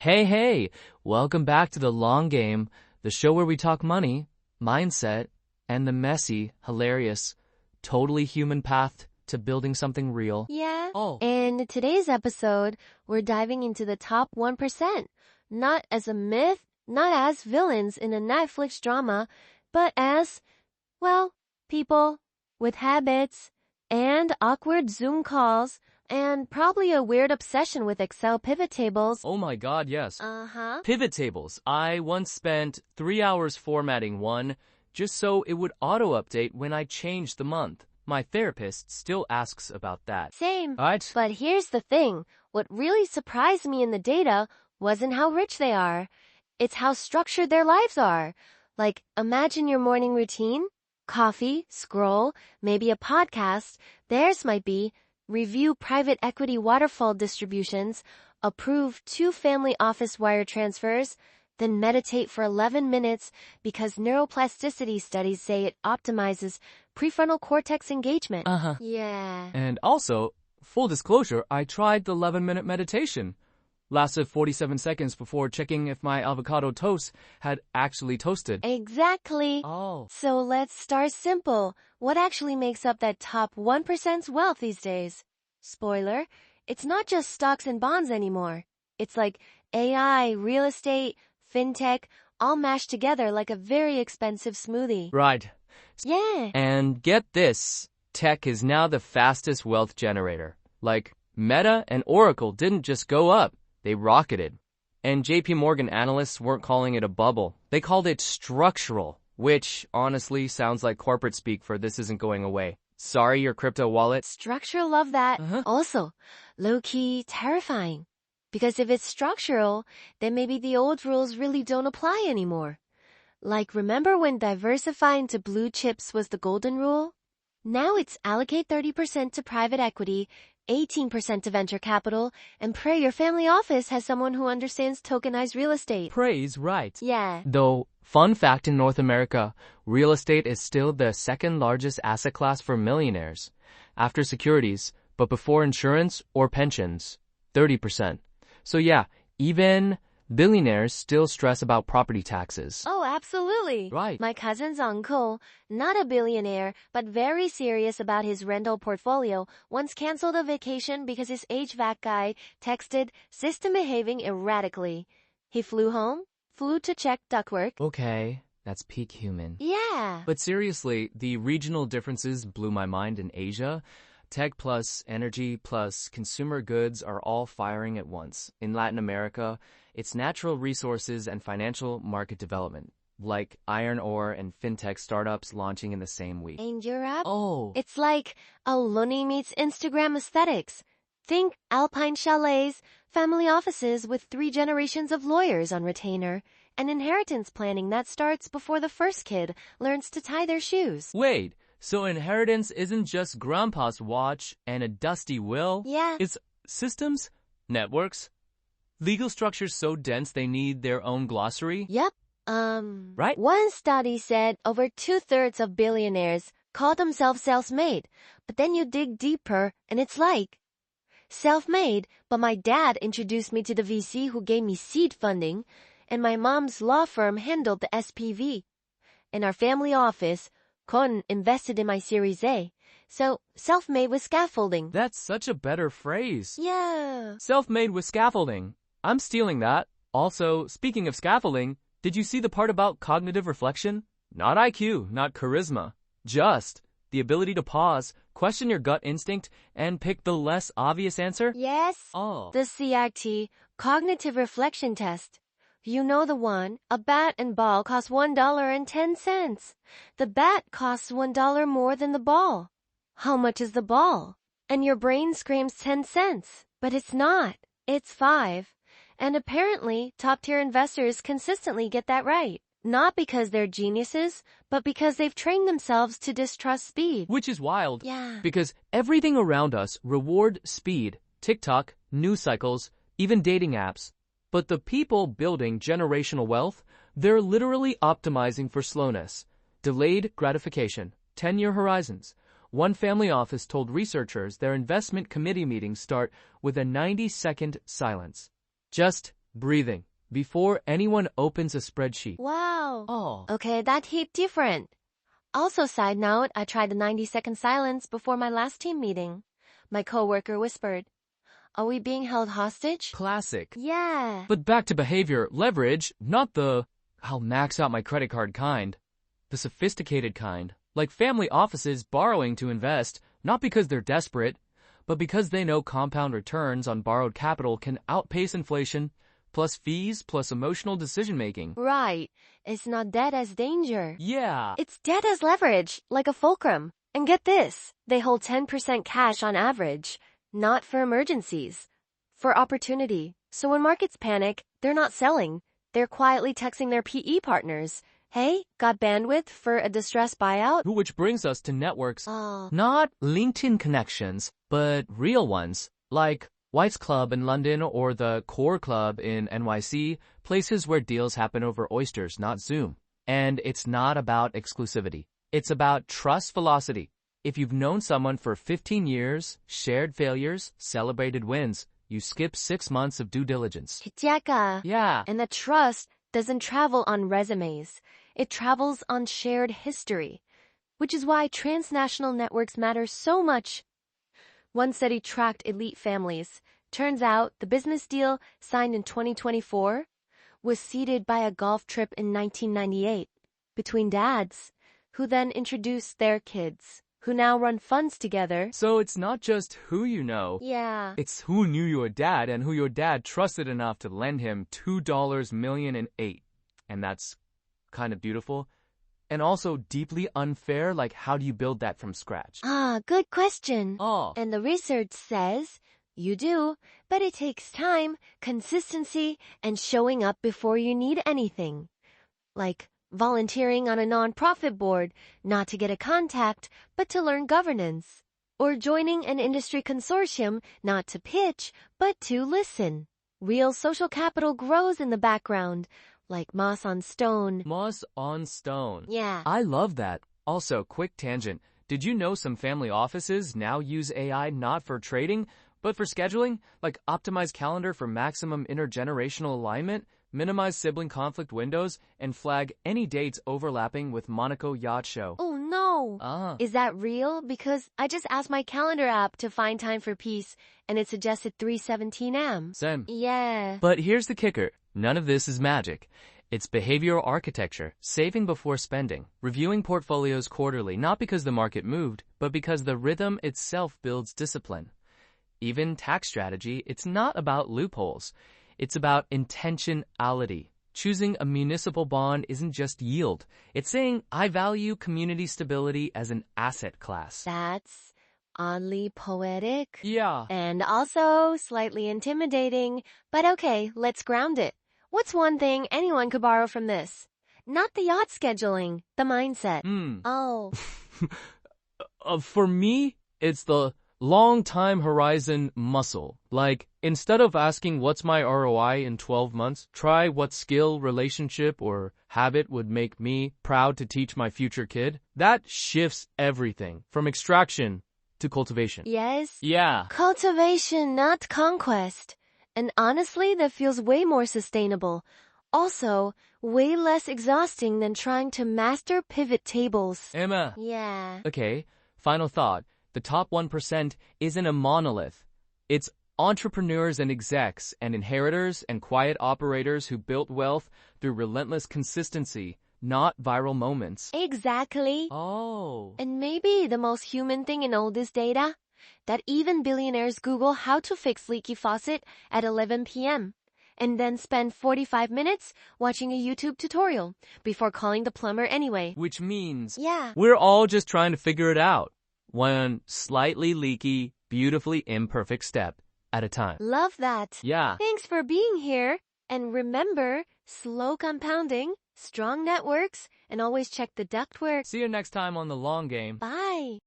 Hey, welcome back to The Long Game, the show where we talk money, mindset, and the messy, hilarious, totally human path to building something real. Yeah. Oh. In today's episode, we're diving into the top 1%, not as a myth, not as villains in a Netflix drama, but as, well, people with habits and awkward Zoom calls and probably a weird obsession with Excel pivot tables. Oh my god, yes. Uh-huh. Pivot tables. I once spent 3 hours formatting one just so it would auto-update when I changed the month. My therapist still asks about that. Same. Right? But here's the thing. What really surprised me in the data wasn't how rich they are. It's how structured their lives are. Like, imagine your morning routine. Coffee, scroll, maybe a podcast. Theirs might be review private equity waterfall distributions, approve 2 family office wire transfers, then meditate for 11 minutes because neuroplasticity studies say it optimizes prefrontal cortex engagement. Uh-huh. Yeah. And also, full disclosure, I tried the 11-minute meditation. Lasted 47 seconds before checking if my avocado toast had actually toasted. Exactly. Oh. So let's start simple. What actually makes up that top 1%'s wealth these days? Spoiler, it's not just stocks and bonds anymore. It's like AI, real estate, fintech, all mashed together like a very expensive smoothie. Right. Yeah. And get this, tech is now the fastest wealth generator. Like, Meta and Oracle didn't just go up, they rocketed. And JP Morgan analysts weren't calling it a bubble. They called it structural, which honestly sounds like corporate speak for this isn't going away. Sorry, your crypto wallet. Structural, love that. Uh-huh. Also, low-key terrifying. Because if it's structural, then maybe the old rules really don't apply anymore. Like, remember when diversifying to blue chips was the golden rule? Now it's allocate 30% to private equity, 18% to venture capital, and pray your family office has someone who understands tokenized real estate. Praise right. Yeah. Though, fun fact in North America, real estate is still the second largest asset class for millionaires, after securities, but before insurance or pensions, 30%. So yeah, even billionaires still stress about property taxes. Oh, absolutely. Right. My cousin's uncle, not a billionaire, but very serious about his rental portfolio, once canceled a vacation because his HVAC guy texted system behaving erratically. He flew home, flew to check ductwork. Okay, that's peak human. Yeah. But seriously, the regional differences blew my mind in Asia. Tech plus energy plus consumer goods are all firing at once. In Latin America, it's natural resources and financial market development, like iron ore and fintech startups launching in the same week. In Europe, Oh. it's like a Looney meets Instagram aesthetics. Think alpine chalets, family offices with 3 generations of lawyers on retainer, and inheritance planning that starts before the first kid learns to tie their shoes. Wait, so inheritance isn't just grandpa's watch and a dusty will? Yeah. It's systems, networks, legal structures so dense they need their own glossary? Yep. Right? One study said over 2/3 of billionaires call themselves self-made, but then you dig deeper and it's like, self-made, but my dad introduced me to the VC who gave me seed funding, and my mom's law firm handled the SPV. And our family office, Con, invested in my Series A. So, self-made with scaffolding. That's such a better phrase. Yeah. Self-made with scaffolding. I'm stealing that. Also, speaking of scaffolding, did you see the part about cognitive reflection? Not IQ, not charisma. Just the ability to pause, question your gut instinct, and pick the less obvious answer? Yes. Oh. The CRT, Cognitive Reflection Test. You know the one. A bat and ball cost $1.10. The bat costs $1 more than the ball. How much is the ball? And your brain screams 10 cents. But it's not. It's 5. And apparently, top-tier investors consistently get that right. Not because they're geniuses, but because they've trained themselves to distrust speed. Which is wild. Yeah. Because everything around us reward speed. TikTok, news cycles, even dating apps. But the people building generational wealth, they're literally optimizing for slowness. Delayed gratification, 10-year horizons. One family office told researchers their investment committee meetings start with a 90-second silence. Just breathing, before anyone opens a spreadsheet. Wow. Oh. Okay, that hit different. Also, side note, I tried the 90-second silence before my last team meeting. My coworker whispered, "Are we being held hostage?" Classic. Yeah. But back to behavior, leverage, not the I'll max out my credit card kind. The sophisticated kind, like family offices borrowing to invest, not because they're desperate, but because they know compound returns on borrowed capital can outpace inflation, plus fees, plus emotional decision-making. Right. It's not debt as danger. Yeah. It's debt as leverage, like a fulcrum. And get this, they hold 10% cash on average, not for emergencies, for opportunity. So when markets panic, they're not selling. They're quietly texting their PE partners. Hey, got bandwidth for a distressed buyout? Which brings us to networks. Oh, Not LinkedIn connections, but real ones, like White's Club in London or the Core Club in NYC, places where deals happen over oysters, not Zoom. And it's not about exclusivity. It's about trust velocity. If you've known someone for 15 years, shared failures, celebrated wins, you skip 6 months of due diligence. Hitjaka. Yeah. And the trust doesn't travel on resumes. It travels on shared history, which is why transnational networks matter so much. One study tracked elite families. Turns out the business deal signed in 2024 was seeded by a golf trip in 1998 between dads, who then introduced their kids, who now run funds together. So it's not just who you know. Yeah. It's who knew your dad and who your dad trusted enough to lend him $2 million in 8. And that's kind of beautiful. And also deeply unfair, like how do you build that from scratch? Ah, good question. Oh. And the research says you do, but it takes time, consistency, and showing up before you need anything. Like volunteering on a nonprofit board, not to get a contact, but to learn governance. Or joining an industry consortium, not to pitch, but to listen. Real social capital grows in the background, like moss on stone. Moss on stone. Yeah. I love that. Also, quick tangent. Did you know some family offices now use AI not for trading, but for scheduling? Like optimize calendar for maximum intergenerational alignment, minimize sibling conflict windows, and flag any dates overlapping with Monaco Yacht Show. Oh no. Is that real? Because I just asked my calendar app to find time for peace, and it suggested 3:17 am. Same. Yeah. But here's the kicker. None of this is magic. It's behavioral architecture, saving before spending, reviewing portfolios quarterly, not because the market moved, but because the rhythm itself builds discipline. Even tax strategy, it's not about loopholes. It's about intentionality. Choosing a municipal bond isn't just yield. It's saying, I value community stability as an asset class. That's oddly poetic. Yeah. And also slightly intimidating. But okay, let's ground it. What's one thing anyone could borrow from this? Not the yacht scheduling, the mindset. Oh. For me, it's the long time horizon muscle. Like, instead of asking what's my ROI in 12 months, try what skill, relationship, or habit would make me proud to teach my future kid. That shifts everything from extraction to cultivation. Yes? Yeah. Cultivation, not conquest. And honestly, that feels way more sustainable. Also, way less exhausting than trying to master pivot tables. Emma. Yeah. Okay, final thought. The top 1% isn't a monolith. It's entrepreneurs and execs and inheritors and quiet operators who built wealth through relentless consistency, not viral moments. Exactly. Oh. And maybe the most human thing in all this data? That even billionaires Google how to fix leaky faucet at 11 p.m. and then spend 45 minutes watching a YouTube tutorial before calling the plumber anyway. Which means Yeah. we're all just trying to figure it out. One slightly leaky, beautifully imperfect step at a time. Love that. Yeah. Thanks for being here. And remember, slow compounding, strong networks, and always check the ductwork. See you next time on The Long Game. Bye.